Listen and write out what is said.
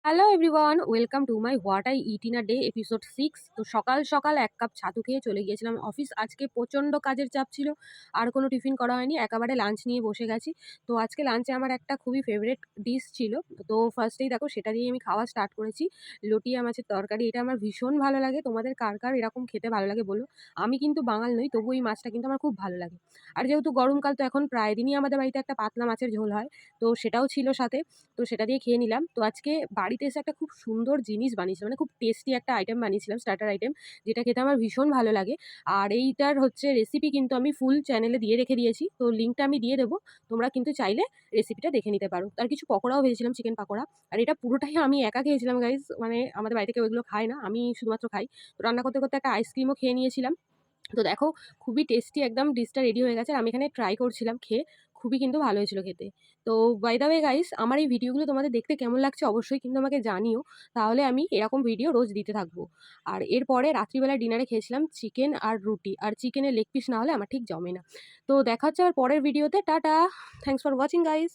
Hello everyone, welcome to my what I it in a day episode 6। তো সকাল সকাল এক কাপ ছাতু খেয়ে চলে গিয়েছিলাম অফিস। আজকে প্রচণ্ড কাজের চাপ ছিল, আর কোনো টিফিন করা হয়নি, একেবারে লাঞ্চ নিয়ে বসে গেছি। তো আজকে লাঞ্চে আমার একটা খুবই ফেভারিট ডিশ ছিল। তো ফার্স্টেই দেখো সেটা দিয়ে আমি খাওয়া স্টার্ট করেছি, লটিয়া মাছের তরকারি। এটা আমার ভীষণ ভালো লাগে। তোমাদের কার কার এরকম খেতে ভালো লাগে বলো। আমি কিন্তু বাঙাল নই, তবু এই মাছটা কিন্তু আমার খুব ভালো লাগে। আর যেহেতু গরমকাল, তো এখন প্রায় দিনই আমাদের বাড়িতে একটা পাতলা মাছের ঝোল হয়, তো সেটাও ছিল সাথে। তো সেটা দিয়ে খেয়ে নিলাম। তো আজকে বাড়িতে এসে একটা খুব সুন্দর জিনিস বানিয়েছিলাম, মানে খুব টেস্টি একটা আইটেম বানিয়েছিলাম, স্টার্টার আইটেম, যেটা খেতে আমার ভীষণ ভালো লাগে। আর এইটার হচ্ছে রেসিপি কিন্তু আমি ফুল চ্যানেলে দিয়ে রেখে দিয়েছি, তো লিঙ্কটা আমি দিয়ে দেবো। তোমরা কিন্তু চাইলে রেসিপিটা দেখে নিতে পারো। আর কিছু পকোড়াও ভেজেছিলাম, চিকেন পকোড়া। আর এটা পুরোটাই আমি একা খেয়েছিলাম গাইজ, মানে আমাদের বাড়িতে কেউ এগুলো খায় না, আমি শুধুমাত্র খাই। তো রান্না করতে করতে একটা আইসক্রিমও খেয়ে নিয়েছিলাম। তো দেখো, খুবই টেস্টি একদম ডিশটা রেডি হয়ে গেছে। আর আমি এখানে ট্রাই করছিলাম খেয়ে, খুবই কিন্তু ভালো হয়েছিল খেতে। তো বাই দ্য ওয়ে গাইস, আমার এই ভিডিওগুলো তোমাদের দেখতে কেমন লাগছে অবশ্যই কিন্তু আমাকে জানিও, তাহলে আমি এরকম ভিডিও রোজ দিতে থাকবো। আর এরপরে রাত্রিবেলা ডিনারে খেয়েছিলাম চিকেন আর রুটি, আর চিকেনের লেগ পিস না হলে আমার ঠিক জমে না। তো দেখা হচ্ছে আর পরের ভিডিওতে। Tata, thanks for watching guys.